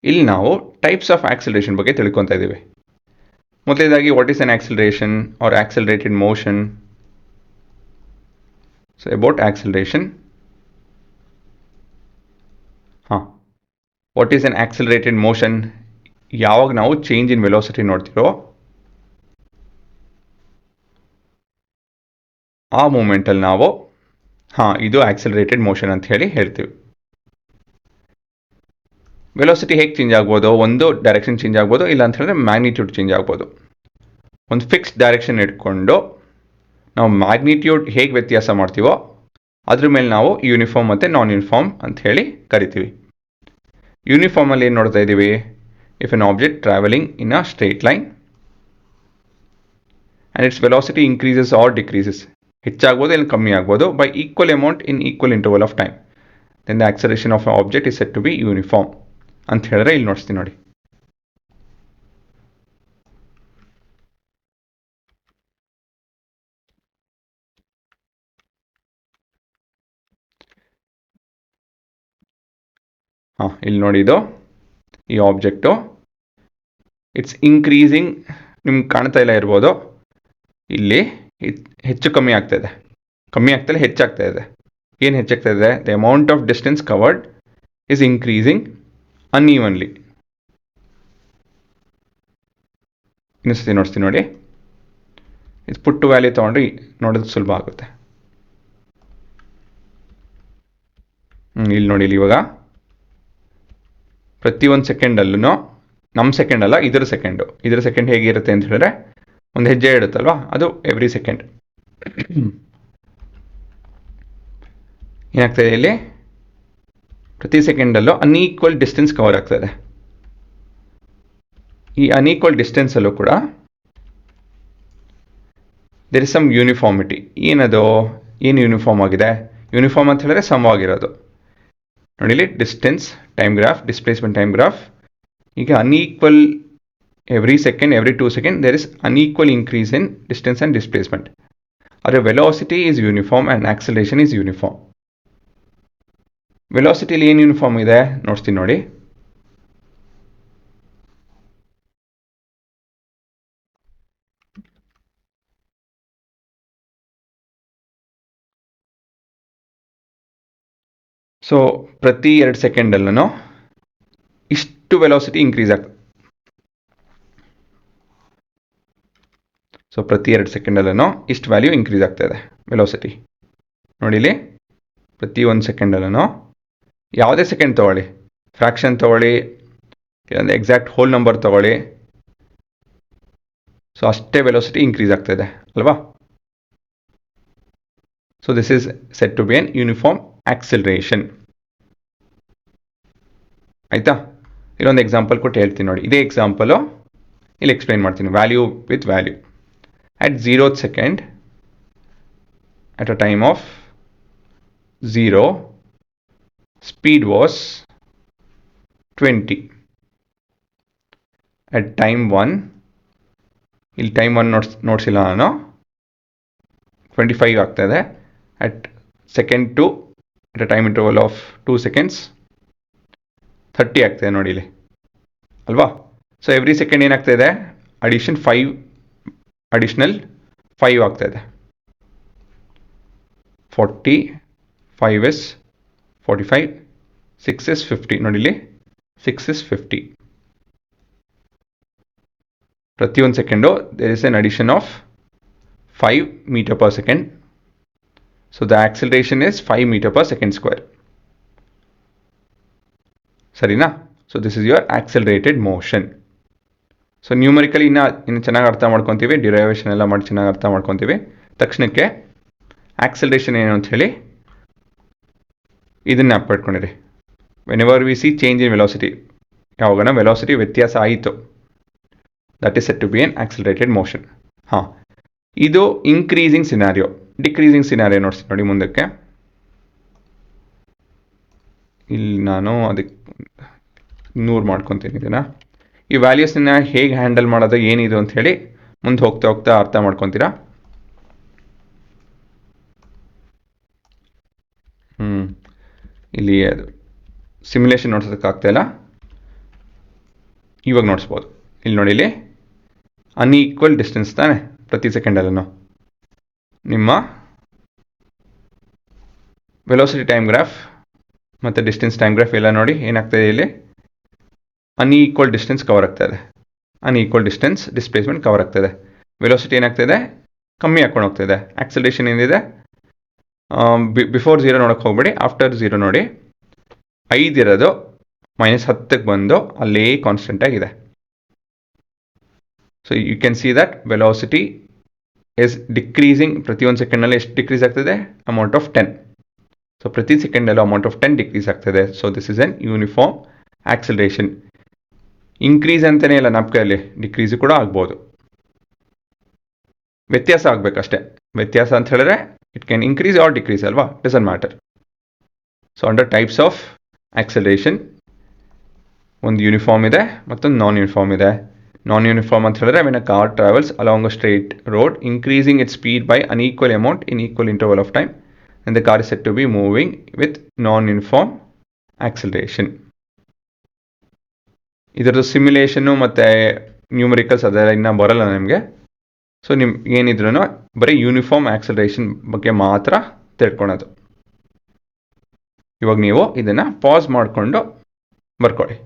ಇಲ್ಲಿ ನಾವು types of acceleration ಬಗ್ಗೆ ತಿಳ್ಕೊತಾ ಇದ್ದೀವಿ. ಮೊದಲನೇದಾಗಿ what is an acceleration or accelerated motion. So about acceleration, what is an accelerated motion, ಯಾವಾಗ ನಾವು ಚೇಂಜ್ ಇನ್ ವೆಲಾಸಿಟಿ ನೋಡ್ತಿರೋ ಆ ಮೂಮೆಂಟಲ್ಲಿ ನಾವು ಇದು ಆಕ್ಸಿಲರೇಟೆಡ್ ಮೋಷನ್ ಅಂತ ಹೇಳ್ತೀವಿ. ವೆಲಾಸಿಟಿ ಹೇಗೆ ಚೇಂಜ್ ಆಗ್ಬೋದು, ಒಂದು ಡೈರೆಕ್ಷನ್ ಚೇಂಜ್ ಆಗ್ಬೋದು, ಇಲ್ಲ ಅಂತ ಹೇಳಿದ್ರೆ ಮ್ಯಾಗ್ನಿಟ್ಯೂಡ್ ಚೇಂಜ್ ಆಗ್ಬೋದು. ಒಂದು ಫಿಕ್ಸ್ಡ್ ಡೈರೆಕ್ಷನ್ ಇಟ್ಕೊಂಡು ನಾವು ಮ್ಯಾಗ್ನಿಟ್ಯೂಡ್ ಹೇಗೆ ವ್ಯತ್ಯಾಸ ಮಾಡ್ತೀವೋ ಅದ್ರ ಮೇಲೆ ನಾವು ಯೂನಿಫಾರ್ಮ್ ಮತ್ತು ನಾನ್ ಯೂನಿಫಾರ್ಮ್ ಅಂತ ಹೇಳಿ ಕರಿತೀವಿ. ಯೂನಿಫಾರ್ಮಲ್ಲಿ ಏನು ನೋಡ್ತಾ ಇದ್ದೀವಿ, if an object travelling in a straight line and its velocity increases or decreases, ಹೆಚ್ಚಾಗ್ಬೋದು ಇಲ್ಲ ಕಮ್ಮಿ ಆಗ್ಬೋದು, by equal amount in equal interval of time, then the acceleration of object is set to be uniform ಅಂತ ಹೇಳಿದ್ರೆ ಇಲ್ಲಿ ನೋಡ್ತೀನಿ ನೋಡಿ. ಇಲ್ಲಿ ನೋಡಿ, ಇದು ಈ ಆಬ್ಜೆಕ್ಟು ಇಟ್ಸ್ ಇನ್ಕ್ರೀಸಿಂಗ್, ನಿಮ್ಗೆ ಕಾಣ್ತಾ ಇಲ್ಲ ಇರ್ಬೋದು, ಇಲ್ಲಿ ಹೆಚ್ಚು ಕಮ್ಮಿ ಆಗ್ತಾ ಇದೆ, ಕಮ್ಮಿ ಆಗ್ತಾಯಿಲ್ಲ ಹೆಚ್ಚಾಗ್ತಾ ಇದೆ. ಏನು ಹೆಚ್ಚಾಗ್ತಾ ಇದೆ, the amount of distance covered is increasing unevenly. ಇನ್ನೊಂದ್ಸತಿ ನೋಡ್ತೀನಿ ನೋಡಿ, ಇದು ಪುಟ್ಟು ವ್ಯಾಲ್ಯೂ ತೊಗೊಂಡ್ರೆ ನೋಡೋದು ಸುಲಭ ಆಗುತ್ತೆ. ಇಲ್ಲಿ ನೋಡಿ, ಇಲ್ಲಿ ಇವಾಗ ಪ್ರತಿಯೊಂದು ಸೆಕೆಂಡಲ್ಲೂ, ನಮ್ಮ ಸೆಕೆಂಡ್ ಅಲ್ಲ ಇದರ ಸೆಕೆಂಡ್ ಹೇಗಿರುತ್ತೆ ಅಂತ ಹೇಳಿದ್ರೆ ಒಂದು ಹೆಜ್ಜೆ ಇಡುತ್ತಲ್ವಾ, ಅದು ಎವ್ರಿ ಸೆಕೆಂಡ್. ಏನಾಗ್ತಾಯಿದೆ ಇಲ್ಲಿ, ಪ್ರತಿ ಸೆಕೆಂಡಲ್ಲೂ ಅನ್ಈಕ್ವಲ್ ಡಿಸ್ಟೆನ್ಸ್ ಕವರ್ ಆಗ್ತಾಯಿದೆ. ಈ ಅನ್ಈಕ್ವಲ್ ಡಿಸ್ಟೆನ್ಸಲ್ಲೂ ಕೂಡ ದೇರ್ ಇಸ್ ಸಮ್ ಯೂನಿಫಾರ್ಮಿಟಿ. ಏನು ಯೂನಿಫಾರ್ಮ್ ಆಗಿದೆ, ಯೂನಿಫಾರ್ಮ್ ಅಂತ ಹೇಳಿದ್ರೆ ಸಮವಾಗಿರೋದು. ನೋಡಿ ಇಲ್ಲಿ distance time graph, displacement time graph, ಈಗ unequal every second, every 2 seconds there is unequal increase in distance and displacement. ಆದರೆ velocity is uniform and acceleration is uniform. ವೆಲಾಸಿಟಿಲಿ ಏನು ಯೂನಿಫಾರ್ಮ್ ಇದೆ ನೋಡ್ತೀನಿ ನೋಡಿ. ಸೊ ಪ್ರತಿ 2 ಸೆಕೆಂಡಲ್ಲೂ ಇಷ್ಟು ವೆಲಾಸಿಟಿ ಇನ್ಕ್ರೀಸ್ ಆಗ್ತದೆ. ಸೊ ಪ್ರತಿ 2 ಸೆಕೆಂಡಲ್ಲೂ ಇಷ್ಟು ವ್ಯಾಲ್ಯೂ ಇನ್ಕ್ರೀಸ್ ಆಗ್ತಾ ಇದೆ ವೆಲಾಸಿಟಿ. ನೋಡಿ ಇಲ್ಲಿ ಪ್ರತಿ 1 ಸೆಕೆಂಡಲ್ಲೂ, ಯಾವುದೇ ಸೆಕೆಂಡ್ ತೊಗೊಳ್ಳಿ, ಫ್ರ್ಯಾಕ್ಷನ್ ತೊಗೊಳ್ಳಿ, ಇಲ್ಲಾಂದರೆ ಎಕ್ಸಾಕ್ಟ್ ಹೋಲ್ ನಂಬರ್ ತೊಗೊಳ್ಳಿ, ಸೊ ಅಷ್ಟೇ ವೆಲಾಸಿಟಿ ಇನ್ಕ್ರೀಸ್ ಆಗ್ತಾ ಇದೆ ಅಲ್ವಾ. So this is set to be an uniform acceleration. ಆಯಿತಾ, ಇಲ್ಲೊಂದು ಎಕ್ಸಾಂಪಲ್ ಕೊಟ್ಟು ಹೇಳ್ತೀನಿ ನೋಡಿ. ಇದೇ ಎಕ್ಸಾಂಪಲು ಇಲ್ಲಿ ಎಕ್ಸ್ಪ್ಲೈನ್ ಮಾಡ್ತೀನಿ. Value with value at 0th second, at a time of 0, speed was 20. at time 1, ಇಲ್ಲಿ ಟೈಮ್ 1 ನೋಡ್ಸಿಲ್ಲ ನಾನು, 25 ಆಗ್ತಾ ಇದೆ. at second 2, at a time interval of 2 seconds 30 ಆಗ್ತಾಯಿದೆ ನೋಡಿ ಇಲ್ಲಿ ಅಲ್ವಾ. ಸೊ ಎವ್ರಿ ಸೆಕೆಂಡ್ ಏನಾಗ್ತಾ ಇದೆ, ಅಡಿಷನಲ್ 5 ಆಗ್ತಾ ಇದೆ. 40, 5 is 45, 6 is 50. ನೋಡಿ ಇಲ್ಲಿ 6 is 50. ಪ್ರತಿಯೊಂದು second there is an addition of 5 meter per second. So the acceleration is 5 meter per second square. ಸರಿನಾ. So this is your accelerated motion. So numerically ಇನ್ನು ಚೆನ್ನಾಗಿ ಅರ್ಥ ಮಾಡ್ಕೊತೀವಿ, ಡಿರೈವೇಷನ್ ಎಲ್ಲ ಮಾಡಿ ಚೆನ್ನಾಗಿ ಅರ್ಥ ಮಾಡ್ಕೊತೀವಿ. ತಕ್ಷಣಕ್ಕೆ ಆಕ್ಸಿಲರೇಷನ್ ಏನು ಅಂತ ಹೇಳಿ ಇದನ್ನು ಅಪ್ಪಿಟ್ಕೊಂಡಿರಿ. Whenever we see change in velocity, ಯಾವಾಗ ವೆಲಾಸಿಟಿ ವ್ಯತ್ಯಾಸ ಆಯಿತು, that is set to be an accelerated motion. ಇದು ಇನ್ಕ್ರೀಸಿಂಗ್ ಸಿನಾರಿಯೋ. ಡಿಕ್ರೀಸಿಂಗ್ ಸಿನಾರಿಯೋ ನೋಡ್ತೀನಿ ನೋಡಿ ಮುಂದಕ್ಕೆ. ಇಲ್ಲಿ ನಾನು ಅದಕ್ಕೆ 100 ಮಾಡ್ಕೊತೀನಿ ಇದನ್ನು. ಈ ವ್ಯಾಲ್ಯೂಸ್ನ ಹೇಗೆ ಹ್ಯಾಂಡಲ್ ಮಾಡೋದು ಏನಿದು ಅಂತ ಹೇಳಿ ಮುಂದೆ ಹೋಗ್ತಾ ಹೋಗ್ತಾ ಅರ್ಥ ಮಾಡ್ಕೊತೀರಾ. ಇಲ್ಲಿ ಅದು ಸಿಮ್ಯುಲೇಷನ್ ನೋಡ್ಸೋದಕ್ಕಾಗ್ತಾಯಿಲ್ಲ. ಇವಾಗ ನೋಡಿಸ್ಬೋದು. ಇಲ್ಲಿ ನೋಡಿ, ಇಲ್ಲಿ ಅನ್ಈಕ್ವಲ್ ಡಿಸ್ಟೆನ್ಸ್ ತಾನೆ ಪ್ರತಿ ಸೆಕೆಂಡಲ್ಲೂ. ನಿಮ್ಮ ವೆಲೋಸಿಟಿ ಟೈಮ್ ಗ್ರಾಫ್ ಮತ್ತು ಡಿಸ್ಟೆನ್ಸ್ ಟೈಮ್ ಗ್ರಾಫ್ ಎಲ್ಲ ನೋಡಿ ಏನಾಗ್ತಾಯಿದೆ, ಇಲ್ಲಿ ಅನ್ಈಕ್ವಲ್ ಡಿಸ್ಟೆನ್ಸ್ ಕವರ್ ಆಗ್ತಾಯಿದೆ, ಅನ್ಈಕ್ವಲ್ ಡಿಸ್ಟೆನ್ಸ್ ಡಿಸ್ಪ್ಲೇಸ್ಮೆಂಟ್ ಕವರ್ ಆಗ್ತಾಯಿದೆ. ವೆಲೋಸಿಟಿ ಏನಾಗ್ತಾಯಿದೆ, ಕಮ್ಮಿ ಹಾಕ್ಕೊಂಡು ಹೋಗ್ತಾಯಿದೆ. ಆಕ್ಸಲರೇಷನ್ ಏನಿದೆ, ಬಿಫೋರ್ 0 ನೋಡೋಕ್ಕೆ ಹೋಗ್ಬೇಡಿ, ಆಫ್ಟರ್ 0 ನೋಡಿ. 5 ಇರೋದು -10ಕ್ಕೆ ಬಂದು ಅಲ್ಲೇ ಕಾನ್ಸ್ಟೆಂಟ್ ಆಗಿದೆ. So you can see that velocity is decreasing. ಪ್ರತಿ ಒಂದು ಸೆಕೆಂಡ್ನಲ್ಲಿ ಎಷ್ಟು ಡಿಕ್ರೀಸ್ ಆಗ್ತದೆ, ಅಮೌಂಟ್ ಆಫ್ 10. ಸೊ ಪ್ರತಿ ಸೆಕೆಂಡಲ್ಲೂ ಅಮೌಂಟ್ ಆಫ್ 10 ಡಿಕ್ರೀಸ್ ಆಗ್ತದೆ. So this is N uniform acceleration. Increase ಅಂತಲೇ ಇಲ್ಲ ನಮ್ಮ ಕೈಯಲ್ಲಿ, ಡಿಕ್ರೀಸು ಕೂಡ ಆಗ್ಬೋದು. ವ್ಯತ್ಯಾಸ ಆಗಬೇಕಷ್ಟೇ. ವ್ಯತ್ಯಾಸ ಅಂತ ಹೇಳಿದ್ರೆ it can increase or decrease ಅಲ್ವಾ, doesn't matter. So under types of acceleration ಒಂದು ಯೂನಿಫಾರ್ಮ್ ಇದೆ ಮತ್ತೊಂದು ನಾನ್ ಯೂನಿಫಾರ್ಮ್ ಇದೆ. ನಾನ್ ಯೂನಿಫಾರ್ಮ್ ಅಂತ ಹೇಳಿದ್ರೆ when a car travels along a straight road increasing its speed by unequal amount in equal interval of time and the car is said to be moving with non-uniform acceleration. ಇದರದ್ದು ಸಿಮ್ಯುಲೇಷನ್ನು ಮತ್ತು numericals ಅದೆಲ್ಲ ಇನ್ನೂ ಬರಲ್ಲ ನಿಮಗೆ. So ನಿಮ್ಗೆ ಏನಿದ್ರು ಬರೀ uniform acceleration ಬಗ್ಗೆ ಮಾತ್ರ ತಿಳ್ಕೊಳೋದು. ಇವಾಗ ನೀವು ಇದನ್ನು ಪಾಸ್ ಮಾಡಿಕೊಂಡು ಬರ್ಕೊಳ್ಳಿ.